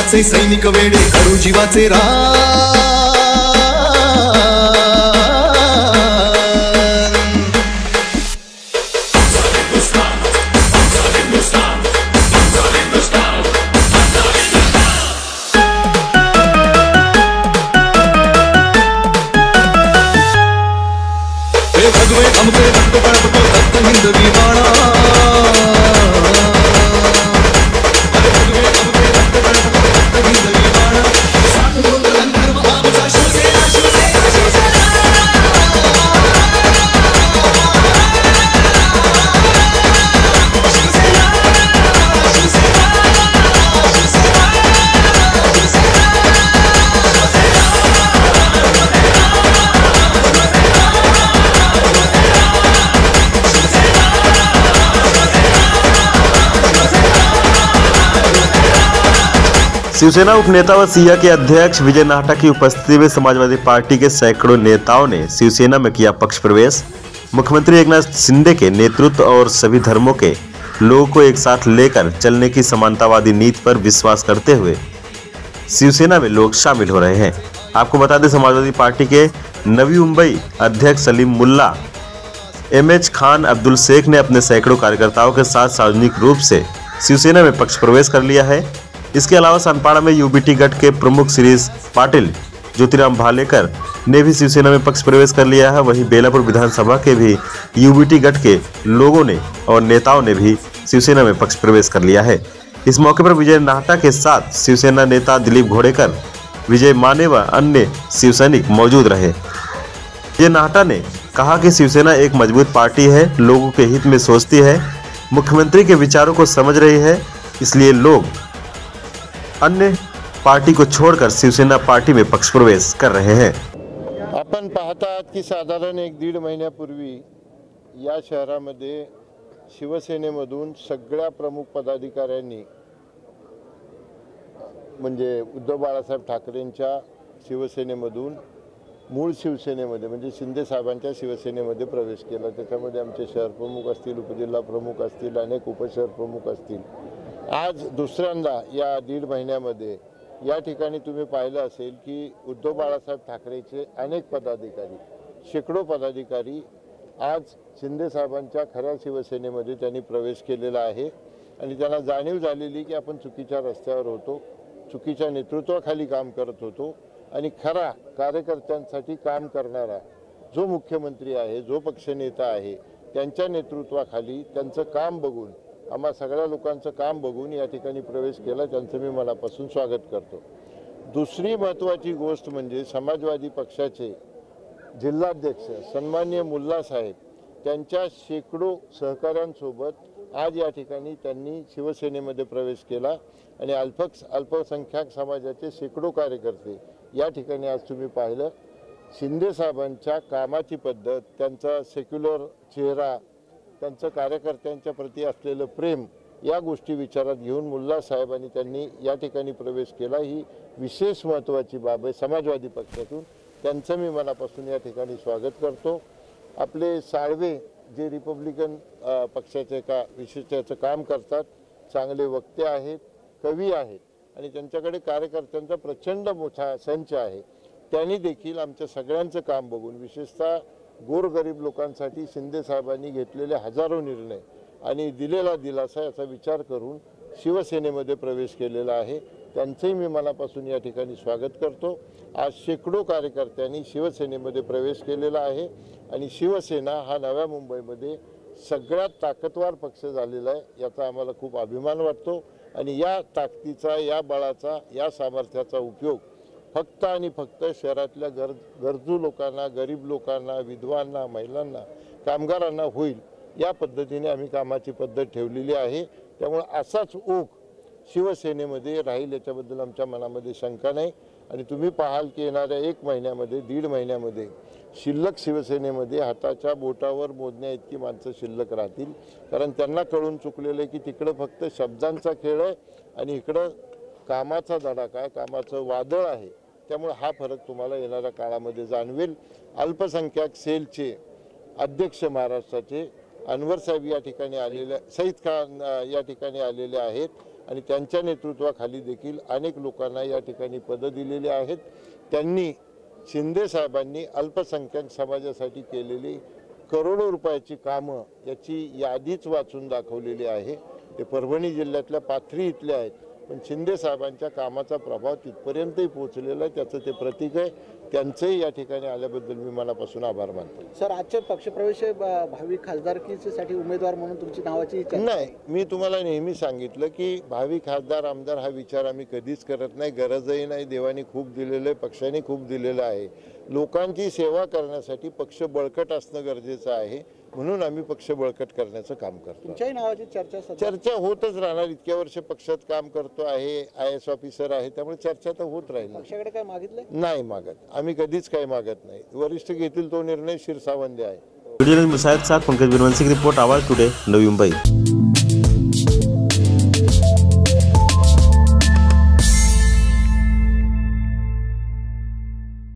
देशाचे सैनिक वेडे करू जीवाचे रान। भगवे हमके रक्त तड़पतो रक्त हिंदवी बाणा। अरे भगवे हमके रक्त तड़पतो रक्त हिंदवी बाणा। साथ होऊन गंधर्व आमचा शिवसेना शिवसेना शिवसेना। शिवसेना उपनेता व सिया के अध्यक्ष विजय नाहटा की उपस्थिति में समाजवादी पार्टी के सैकड़ों नेताओं ने शिवसेना में किया पक्ष प्रवेश। मुख्यमंत्री एकनाथ शिंदे के नेतृत्व और सभी धर्मों के लोगों को एक साथ लेकर चलने की समानतावादी नीति पर विश्वास करते हुए शिवसेना में लोग शामिल हो रहे हैं। आपको बता दें, समाजवादी पार्टी के नवी मुंबई अध्यक्ष सलीम मुल्ला, MH खान, अब्दुल शेख ने अपने सैकड़ों कार्यकर्ताओं के साथ सार्वजनिक रूप से शिवसेना में पक्ष प्रवेश कर लिया है। इसके अलावा सनपाड़ा में UBT गठ के प्रमुख शिरीष पाटिल, ज्योतिराम भालेकर ने भी शिवसेना में पक्ष प्रवेश कर लिया है। वहीं बेलापुर विधानसभा के भी UBT गठ के लोगों ने और नेताओं ने भी शिवसेना में पक्ष प्रवेश कर लिया है। इस मौके पर विजय नाहटा के साथ शिवसेना नेता दिलीप घोड़ेकर, विजय माने व अन्य शिवसैनिक मौजूद रहे। विजय नाहटा ने कहा कि शिवसेना एक मजबूत पार्टी है, लोगों के हित में सोचती है, मुख्यमंत्री के विचारों को समझ रही है, इसलिए लोग अन्य पार्टी को छोड़कर शिवसेना पार्टी में पक्ष प्रवेश कर रहे हैं। आपण पाहतात की साधारण 1-1.5 महिन्यापूर्वी या शहरामध्ये शिवसेनेमधून सगळ्या प्रमुख पदाधिकाऱ्यांनी म्हणजे उद्धव बाळासाहेब ठाकरेंच्या शिवसेनेमधून मूळ शिवसेनेमध्ये म्हणजे शिंदे साहेबांच्या शिवसेनेमध्ये प्रवेश केला। त्याच्यामध्ये आमचे शहर प्रमुख असतील, उपजिल्हा प्रमुख असतील, अनेक उपशहर प्रमुख असतील। आज दुसऱ्यांदा या 1.5 महिन्यामध्ये या ठिकाणी तुम्ही पाहिलं असेल की उद्धव बाळासाहेब ठाकरेचे अनेक पदाधिकारी, शेकडो पदाधिकारी आज शिंदे साहेबांच्या खऱ्या शिवसेनेमध्ये त्यांनी प्रवेश केलेला आहे आणि त्यांना जाणीव झालेली की आपण चुकीच्या रस्त्यावर होतो, चुकीच्या नेतृत्वाखाली काम करत होतो आणि खरा कार्यकर्त्यांसाठी काम करणारा जो मुख्यमंत्री आहे, जो पक्षनेता आहे, त्यांच्या नेतृत्वाखाली त्यांचं काम बघून, आम्हा सगळ्या लोकांचं काम बघून या ठिकाणी प्रवेश केला। त्यांचं मी मनापासून स्वागत करतो। दुसरी महत्त्वाची गोष्ट म्हणजे समाजवादी पक्षाचे जिल्हाध्यक्ष सन्माननीय मुल्ला साहेब त्यांच्या शेकडो सहकाऱ्यांसोबत आज या ठिकाणी त्यांनी शिवसेनेमध्ये प्रवेश केला आणि अल्पसंख्याक समाजाचे शेकडो कार्यकर्ते या ठिकाणी आज तुम्ही पाहिलं। शिंदे साहेबांच्या कामाची पद्धत, त्यांचा सेक्युलर चेहरा, त्यांचं कार्यकर्त्यांच्या प्रती असलेलं प्रेम या गोष्टी विचारात घेऊन मुल्ला साहेबांनी त्यांनी या ठिकाणी प्रवेश केला। ही विशेष महत्त्वाची बाब आहे समाजवादी पक्षातून। त्यांचं मी मनापासून या ठिकाणी स्वागत करतो। आपले साळवे जे रिपब्लिकन पक्षाचे विशिष्ट काम करतात, चांगले वक्ते आहेत, कवी आहेत आणि त्यांच्याकडे कार्यकर्त्यांचा प्रचंड मोठा संच आहे। त्यांनी देखील आमच्या सगळ्यांचं काम बघून, विशेषतः गोरगरीब लोकांसाठी शिंदे साहेबांनी घेतलेले हजारो निर्णय आणि दिलेला दिलासा याचा विचार करून शिवसेनेमध्ये प्रवेश केलेला आहे। त्यांचंही मी मनापासून या ठिकाणी स्वागत करतो। आज शेकडो कार्यकर्त्यांनी शिवसेनेमध्ये प्रवेश केलेला आहे आणि शिवसेना हा नव्या मुंबईमध्ये सगळ्यात ताकदवार पक्ष झालेला आहे, याचा आम्हाला खूप अभिमान वाटतो आणि या ताकदीचा, या बळाचा, या सामर्थ्याचा उपयोग फक्त आणि फक्त शहरातल्या गरजू लोकांना, गरीब लोकांना, विधवांना, महिलांना, कामगारांना होईल या पद्धतीने आम्ही कामाची पद्धत ठेवलेली आहे। त्यामुळे असाच ओघ शिवसेनेमध्ये राहील याच्याबद्दल आमच्या मनामध्ये शंका नाही आणि तुम्ही पाहाल की येणाऱ्या 1 महिन्यामध्ये, 1.5 महिन्यामध्ये शिल्लक शिवसेनेमध्ये हाताच्या बोटावर मोजण्या इतकी माणसं शिल्लक राहतील, कारण त्यांना कळून चुकलेलं आहे की तिकडे फक्त शब्दांचा खेळ आहे आणि इकडे कामाचा धडाका आहे, कामाचं वादळ आहे। त्यामुळे हा फरक तुम्हाला येणाऱ्या काळामध्ये जाणवेल। अल्पसंख्याक सेलचे अध्यक्ष महाराष्ट्राचे अनवर साहेब या ठिकाणी आलेले, सईद खान या ठिकाणी आलेले आहेत। आणि त्यांच्या नेतृत्वाखाली देखील अनेक लोकांना या ठिकाणी पदं दिलेली आहेत. त्यांनी शिंदे साहेबांनी अल्पसंख्याक समाजासाठी केलेली करोडो रुपयाची कामं याची यादीच वाचून दाखवलेली आहे. ते परभणी जिल्ह्यातल्या पाथरी इथले आहेत, पण शिंदे साहेबांच्या कामाचा प्रभाव तिथपर्यंतही पोहोचलेला आहे. त्याचं ते प्रतीक आहे. त्यांचंही या ठिकाणी आल्याबद्दल मी मनापासून आभार मानतो. सर, आजचे पक्षप्रवेश भावी खासदारकीसाठी उमेदवार म्हणून तुमची नावाची नाही, मी तुम्हाला नेहमी सांगितलं की भावी खासदार आमदार हा विचार आम्ही कधीच करत नाही. गरजही नाही. देवाने खूप दिलेलं आहे, पक्षाने खूप दिलेलं आहे. लोकांची सेवा करण्यासाठी पक्ष बळकट असणं गरजेचं आहे, म्हणून आम्ही पक्ष बळकट करण्याचं काम करतो. तुमच्याही नावाची चर्चा होतच राहणार. इतक्या वर्ष पक्षात काम करतो आहे, IAS ऑफिसर आहे, त्यामुळे चर्चा तर होत राहील. पक्षाकडे काय मागितलं नाही मागत, आम्ही कधीच काही मागत नाही. वरिष्ठ घेतील तो निर्णय शिरसावंदी आहे. वीडियो में मुसायद साथ पंकज बिरवंशी की रिपोर्ट, आवाज टुडे, नवी मुंबई.